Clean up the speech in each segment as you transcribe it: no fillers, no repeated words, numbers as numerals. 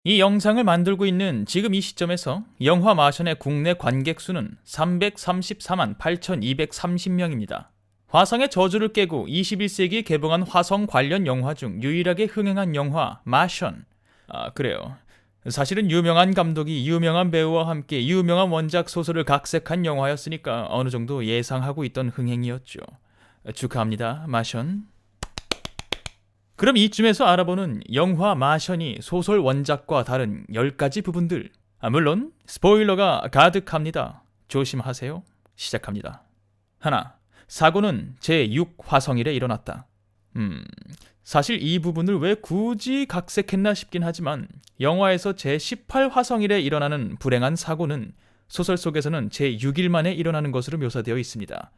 이 영상을 만들고 있는 지금 이 시점에서 영화 마션의 국내 관객 수는 334만 8,230명입니다. 화성의 저주를 깨고 21세기에 개봉한 화성 관련 영화 중 유일하게 흥행한 영화 마션. 그래요. 사실은 유명한 감독이 유명한 배우와 함께 유명한 원작 소설을 각색한 영화였으니까 어느 정도 예상하고 있던 흥행이었죠. 축하합니다, 마션. 그럼 이쯤에서 알아보는 영화 마션이 소설 원작과 다른 10가지 부분들. 물론 스포일러가 가득합니다. 조심하세요. 시작합니다. 하나, 사고는 제6화성일에 일어났다. 사실 이 부분을 왜 굳이 각색했나 싶긴 하지만 영화에서 제18화성일에 일어나는 불행한 사고는 소설 속에서는 제6일 만에 일어나는 것으로 묘사되어 있습니다.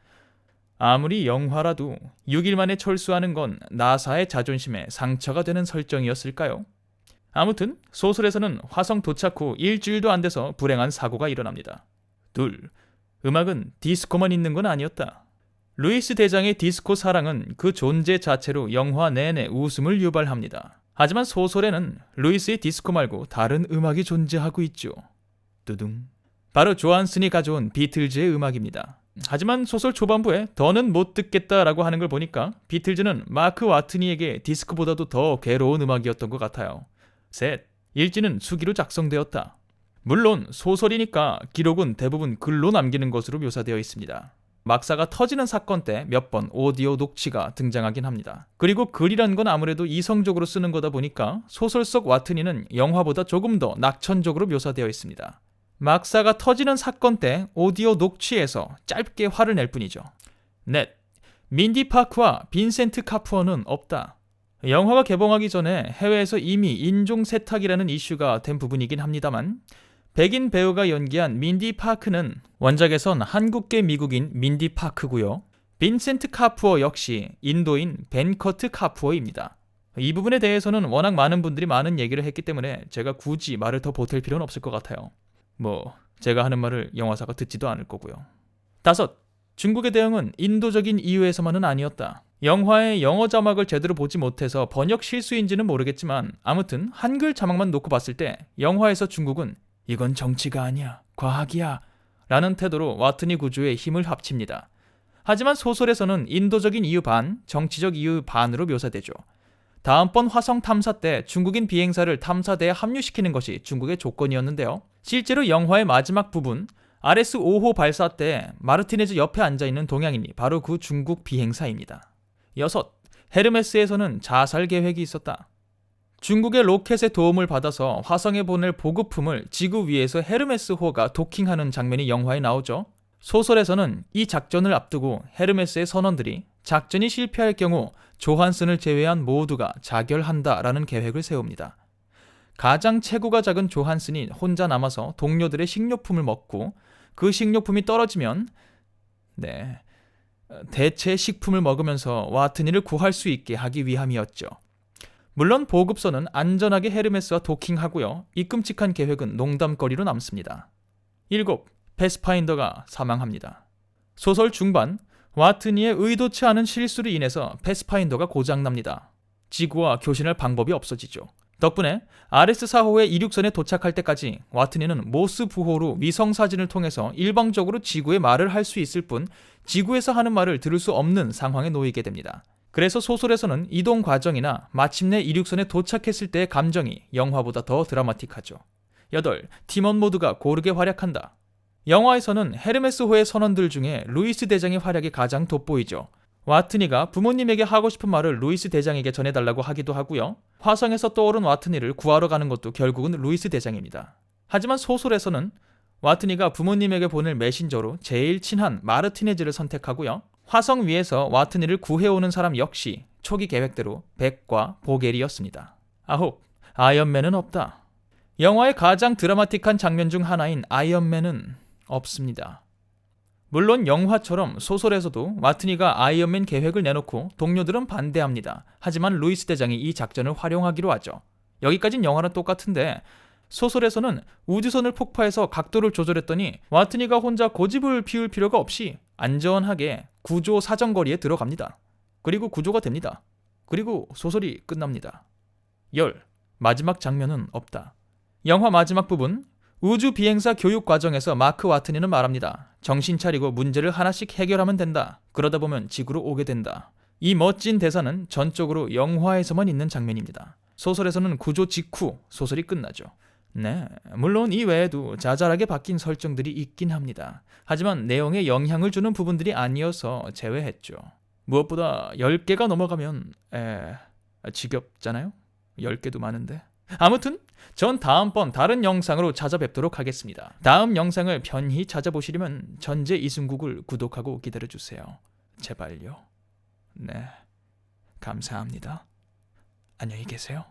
아무리 영화라도 6일 만에 철수하는 건 나사의 자존심에 상처가 되는 설정이었을까요? 아무튼 소설에서는 화성 도착 후 일주일도 안 돼서 불행한 사고가 일어납니다. 둘, 음악은 디스코만 있는 건 아니었다. 루이스 대장의 디스코 사랑은 그 존재 자체로 영화 내내 웃음을 유발합니다. 하지만 소설에는 루이스의 디스코 말고 다른 음악이 존재하고 있죠. 두둥. 바로 조한슨이 가져온 비틀즈의 음악입니다. 하지만 소설 초반부에 더는 못 듣겠다라고 하는 걸 보니까 비틀즈는 마크 와트니에게 디스코보다도 더 괴로운 음악이었던 것 같아요. 셋, 일지는 수기로 작성되었다. 물론 소설이니까 기록은 대부분 글로 남기는 것으로 묘사되어 있습니다. 막사가 터지는 사건 때 몇 번 오디오 녹취가 등장하긴 합니다. 그리고 글이란 건 아무래도 이성적으로 쓰는 거다 보니까 소설 속 와트니는 영화보다 조금 더 낙천적으로 묘사되어 있습니다. 막사가 터지는 사건 때 오디오 녹취에서 짧게 화를 낼 뿐이죠. 넷, 민디 파크와 빈센트 카프어는 없다. 영화가 개봉하기 전에 해외에서 이미 인종 세탁이라는 이슈가 된 부분이긴 합니다만 백인 배우가 연기한 민디 파크는 원작에선 한국계 미국인 민디 파크고요. 빈센트 카프어 역시 인도인 벤커트 카프어입니다. 이 부분에 대해서는 워낙 많은 분들이 많은 얘기를 했기 때문에 제가 굳이 말을 더 보탤 필요는 없을 것 같아요. 제가 하는 말을 영화사가 듣지도 않을 거고요. 다섯, 중국의 대응은 인도적인 이유에서만은 아니었다. 영화의 영어 자막을 제대로 보지 못해서 번역 실수인지는 모르겠지만 아무튼 한글 자막만 놓고 봤을 때 영화에서 중국은 이건 정치가 아니야, 과학이야 라는 태도로 와트니 구조에 힘을 합칩니다. 하지만 소설에서는 인도적인 이유 반, 정치적 이유 반으로 묘사되죠. 다음번 화성 탐사 때 중국인 비행사를 탐사대에 합류시키는 것이 중국의 조건이었는데요. 실제로 영화의 마지막 부분 RS-5호 발사 때 마르티네즈 옆에 앉아있는 동양인이 바로 그 중국 비행사입니다. 여섯, 헤르메스에서는 자살 계획이 있었다. 중국의 로켓의 도움을 받아서 화성에 보낼 보급품을 지구 위에서 헤르메스호가 도킹하는 장면이 영화에 나오죠. 소설에서는 이 작전을 앞두고 헤르메스의 선원들이 작전이 실패할 경우 조한슨을 제외한 모두가 자결한다라는 계획을 세웁니다. 가장 체구가 작은 조한슨이 혼자 남아서 동료들의 식료품을 먹고 그 식료품이 떨어지면 대체 식품을 먹으면서 와트니를 구할 수 있게 하기 위함이었죠. 물론 보급선은 안전하게 헤르메스와 도킹하고요. 이 끔찍한 계획은 농담거리로 남습니다. 7. 패스파인더가 사망합니다. 소설 중반 와트니의 의도치 않은 실수로 인해서 패스파인더가 고장납니다. 지구와 교신할 방법이 없어지죠. 덕분에 RS-4호의 이륙선에 도착할 때까지 와트니는 모스 부호로 위성사진을 통해서 일방적으로 지구의 말을 할 수 있을 뿐 지구에서 하는 말을 들을 수 없는 상황에 놓이게 됩니다. 그래서 소설에서는 이동 과정이나 마침내 이륙선에 도착했을 때의 감정이 영화보다 더 드라마틱하죠. 8. 팀원 모두가 고르게 활약한다. 영화에서는 헤르메스호의 선원들 중에 루이스 대장의 활약이 가장 돋보이죠. 와트니가 부모님에게 하고 싶은 말을 루이스 대장에게 전해달라고 하기도 하고요. 화성에서 떠오른 와트니를 구하러 가는 것도 결국은 루이스 대장입니다. 하지만 소설에서는 와트니가 부모님에게 보낼 메신저로 제일 친한 마르티네즈를 선택하고요. 화성 위에서 와트니를 구해오는 사람 역시 초기 계획대로 백과 보겔이었습니다. 9. 아이언맨은 없다. 영화의 가장 드라마틱한 장면 중 하나인 아이언맨은 없습니다. 물론 영화처럼 소설에서도 와트니가 아이언맨 계획을 내놓고 동료들은 반대합니다. 하지만 루이스 대장이 이 작전을 활용하기로 하죠. 여기까진 영화랑 똑같은데 소설에서는 우주선을 폭파해서 각도를 조절했더니 와트니가 혼자 고집을 피울 필요가 없이 안전하게 구조 사정거리에 들어갑니다. 그리고 구조가 됩니다. 그리고 소설이 끝납니다. 10. 마지막 장면은 없다. 영화 마지막 부분, 우주 비행사 교육 과정에서 마크 와트니는 말합니다. 정신 차리고 문제를 하나씩 해결하면 된다. 그러다 보면 지구로 오게 된다. 이 멋진 대사는 전적으로 영화에서만 있는 장면입니다. 소설에서는 구조 직후 소설이 끝나죠. 네, 물론 이 외에도 자잘하게 바뀐 설정들이 있긴 합니다. 하지만 내용에 영향을 주는 부분들이 아니어서 제외했죠. 무엇보다 10개가 넘어가면 지겹잖아요? 10개도 많은데. 아무튼 전 다음번 다른 영상으로 찾아뵙도록 하겠습니다. 다음 영상을 편히 찾아보시려면 전재 이승국을 구독하고 기다려주세요. 제발요. 네, 감사합니다. 안녕히 계세요.